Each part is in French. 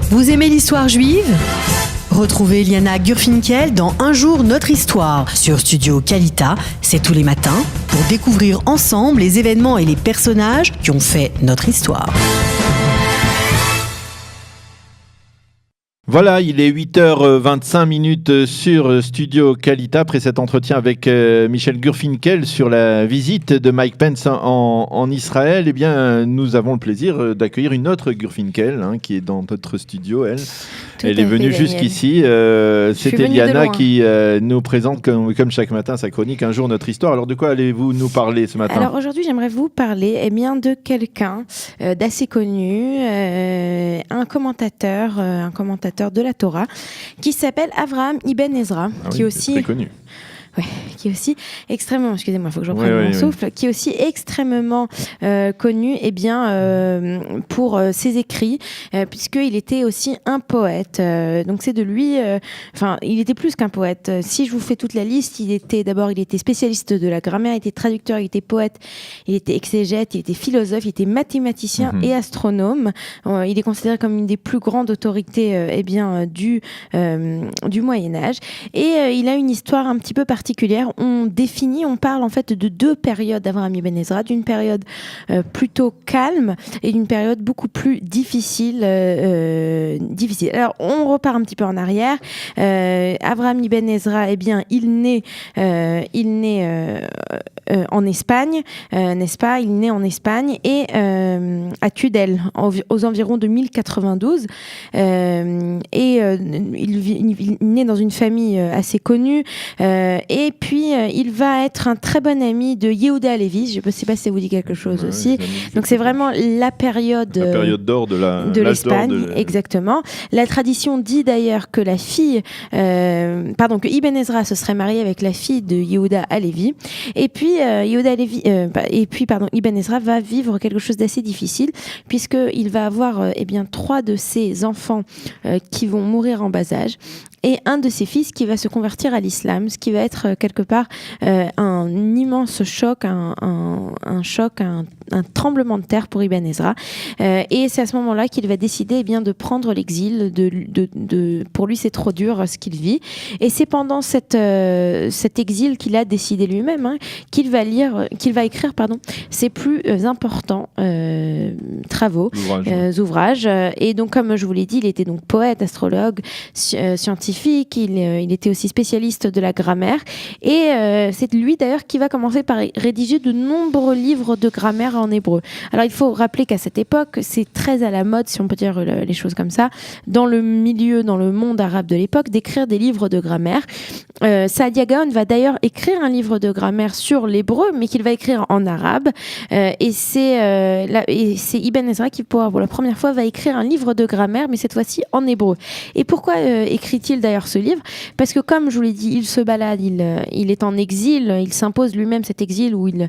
Vous aimez l'histoire juive ? Retrouvez Liana Gurfinkel dans Un jour notre histoire sur Studio Kalita, c'est tous les matins, pour découvrir ensemble les événements et les personnages qui ont fait notre histoire. Voilà, il est 8h25 sur Studio Kalita, après cet entretien avec Michel Gurfinkel sur la visite de Mike Pence en Israël. Eh bien, nous avons le plaisir d'accueillir une autre Gurfinkel qui est dans notre studio, elle. Elle est venue jusqu'ici. C'était Liana qui nous présente comme chaque matin sa chronique Un jour notre histoire. Alors de quoi allez-vous nous parler ce matin ? Alors aujourd'hui j'aimerais vous parler de quelqu'un d'assez connu, un commentateur de la Torah qui s'appelle Avraham Ibn Ezra, qui est aussi très connu. Ouais, qui est aussi extrêmement, excusez-moi, il faut que je reprenne mon souffle, qui est aussi extrêmement connu pour ses écrits, puisqu'il était aussi un poète. Donc c'est de lui, il était plus qu'un poète. Si je vous fais toute la liste, il était spécialiste de la grammaire, il était traducteur, il était poète, il était exégète, il était philosophe, il était mathématicien et astronome. Il est considéré comme une des plus grandes autorités du Moyen-Âge. Et il a une histoire un petit peu particulière. On parle en fait de deux périodes d'Avraham Ibn Ezra, d'une période plutôt calme et d'une période beaucoup plus difficile. Alors, on repart un petit peu en arrière. Avraham Ibn Ezra, il naît en Espagne, n'est-ce pas ? Il naît en Espagne et à Tudela, aux environs de 1092. Il naît dans une famille assez connue. Et puis, il va être un très bon ami de Yehuda Halevi. Je ne sais pas si ça vous dit quelque chose aussi. Donc, c'est vraiment la période d'or de l'Espagne. Exactement. La tradition dit d'ailleurs que que Ibn Ezra se serait marié avec la fille de Yehuda Halevi. Et puis, Ibn Ezra va vivre quelque chose d'assez difficile, puisqu'il va avoir 3 de ses enfants qui vont mourir en bas âge. Et un de ses fils qui va se convertir à l'islam, ce qui va être quelque part un immense choc, un tremblement de terre pour Ibn Ezra. Et c'est à ce moment-là qu'il va décider de prendre l'exil. Pour lui, c'est trop dur ce qu'il vit. Et c'est pendant cet exil qu'il a décidé lui-même qu'il va écrire ses plus importants ouvrages. Et donc, comme je vous l'ai dit, il était donc poète, astrologue, scientifique. Il était aussi spécialiste de la grammaire. Et c'est lui d'ailleurs qui va commencer par rédiger de nombreux livres de grammaire en hébreu. Alors il faut rappeler qu'à cette époque, c'est très à la mode, si on peut dire les choses comme ça, dans le monde arabe de l'époque, d'écrire des livres de grammaire. Saadia Gaon va d'ailleurs écrire un livre de grammaire sur l'hébreu, mais qu'il va écrire en arabe. Et c'est Ibn Ezra qui, pour la première fois, va écrire un livre de grammaire, mais cette fois-ci en hébreu. Et pourquoi écrit-il d'ailleurs ce livre ? Parce que, comme je vous l'ai dit, il se balade, il est en exil, il s'impose lui-même cet exil où il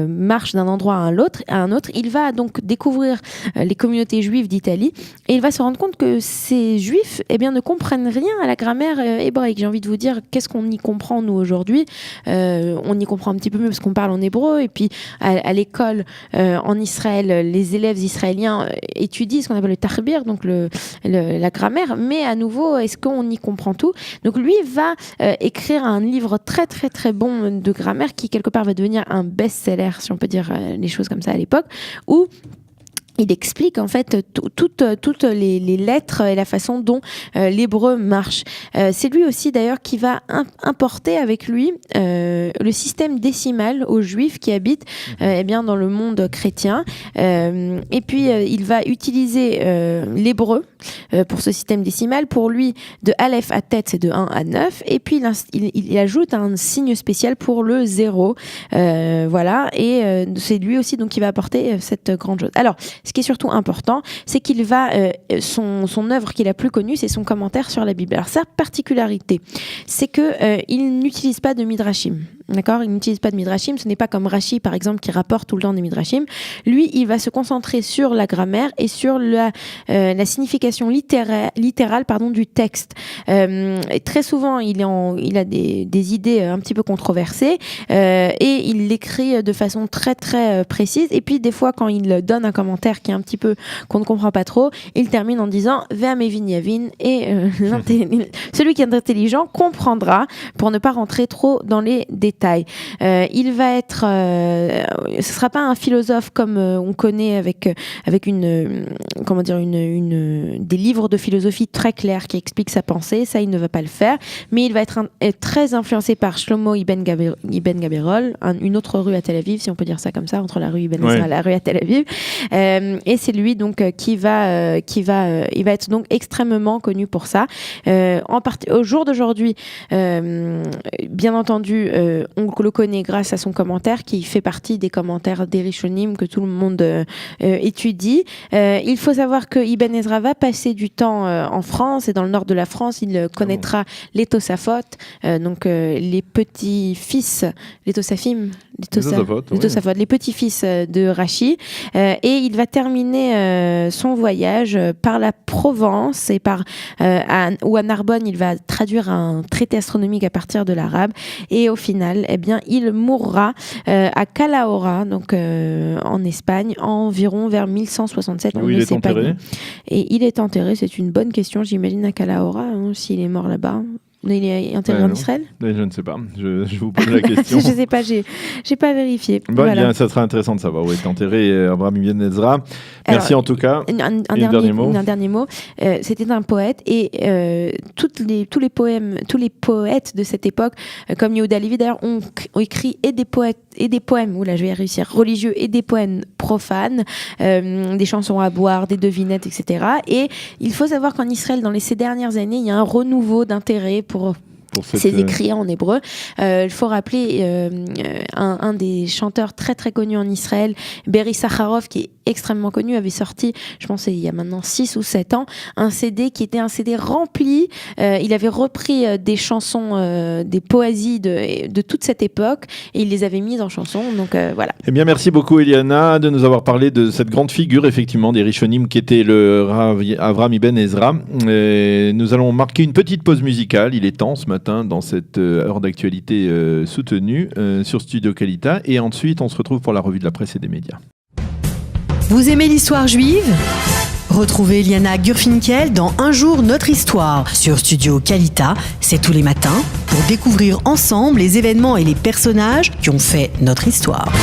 marche d'un endroit à un autre. Il va donc découvrir les communautés juives d'Italie et il va se rendre compte que ces juifs ne comprennent rien à la grammaire hébraïque. J'ai envie de vous dire, qu'est-ce qu'on y comprend nous aujourd'hui ? On y comprend un petit peu mieux parce qu'on parle en hébreu, et puis à l'école en Israël, les élèves israéliens étudient ce qu'on appelle le tarbir, donc la grammaire, mais à nouveau, est-ce qu'on y comprend tout ? Donc lui va écrire un livre très très très bon de grammaire qui quelque part va devenir un best-seller, si on peut dire les choses comme ça à l'époque, où il explique en fait toutes les lettres et la façon dont l'hébreu marche. C'est lui aussi d'ailleurs qui va importer avec lui le système décimal aux juifs qui habitent dans le monde chrétien. Et puis il va utiliser l'hébreu pour ce système décimal. Pour lui, de Aleph à Tet, c'est de 1 à 9. Et puis il ajoute un signe spécial pour le 0. Voilà. Et c'est lui aussi donc qui va apporter cette grande chose. Alors, ce qui est surtout important, c'est qu'il va son œuvre qui est la plus connue, c'est son commentaire sur la Bible. Alors sa particularité, c'est que il n'utilise pas de midrashim. D'accord, il n'utilise pas de midrashim. Ce n'est pas comme Rashi, par exemple, qui rapporte tout le temps des midrashim. Lui, il va se concentrer sur la grammaire et sur la signification littérale du texte. Et très souvent, il a des idées un petit peu controversées et il l'écrit de façon très très précise. Et puis des fois, quand il donne un commentaire qui est un petit peu qu'on ne comprend pas trop, il termine en disant Ve'am evin yavin, et celui qui est intelligent comprendra, pour ne pas rentrer trop dans les détails. Il va être, ce sera pas un philosophe comme on connaît avec des livres de philosophie très clairs qui expliquent sa pensée. Ça, il ne va pas le faire, mais il va être très influencé par Shlomo Ibn Gabirol, une autre rue à Tel Aviv, si on peut dire ça comme ça, entre la rue Ibn Ezra et la rue à Tel Aviv. Et c'est lui donc il va être donc extrêmement connu pour ça. Au jour d'aujourd'hui, bien entendu, on le connaît grâce à son commentaire qui fait partie des commentaires des Rishonim que tout le monde étudie. Il faut savoir que Ibn Ezra va passer du temps en France et dans le nord de la France. Il connaîtra les Tosafot, donc les petits-fils, les Tosafim, les petits-fils de Rashi. Et il va terminer son voyage par la Provence et où à Narbonne, il va traduire un traité astronomique à partir de l'arabe. Et au final, il mourra à Calahorra, donc en Espagne, environ vers 1167. Où il est enterré. Et il est enterré, c'est une bonne question, j'imagine, à Calahorra, s'il est mort là-bas. Il est enterré en Israël ? Je ne sais pas. Je vous pose la question. Je ne sais pas, j'ai pas vérifié. Voilà. Bien, ça sera intéressant de savoir où est enterré Avraham Ibn Ezra. Merci en tout cas. Un dernier mot. C'était un poète et tous les poètes de cette époque, comme Yehuda Levi d'ailleurs, ont écrit des poèmes, oula, je vais y réussir, religieux et des poèmes profanes, des chansons à boire, des devinettes, etc. Et il faut savoir qu'en Israël, ces dernières années, il y a un renouveau d'intérêt pour ces écrits en hébreu. Il faut rappeler un des chanteurs très très connus en Israël, Berry Sakharov, qui est extrêmement connu, avait sorti, je pense il y a maintenant 6 ou 7 ans, un CD qui était un CD rempli. Il avait repris des chansons, des poésies de toute cette époque et il les avait mises en chansons. Donc voilà. Eh bien, merci beaucoup Eliana de nous avoir parlé de cette grande figure effectivement des Rishonim qui était le Rav Avraham Ibn Ezra. Et nous allons marquer une petite pause musicale. Il est temps ce matin dans cette heure d'actualité soutenue sur Studio Kalita et ensuite on se retrouve pour la revue de la presse et des médias. Vous aimez l'histoire juive ? Retrouvez Liana Gurfinkel dans Un jour notre histoire sur Studio Kalita. C'est tous les matins pour découvrir ensemble les événements et les personnages qui ont fait notre histoire.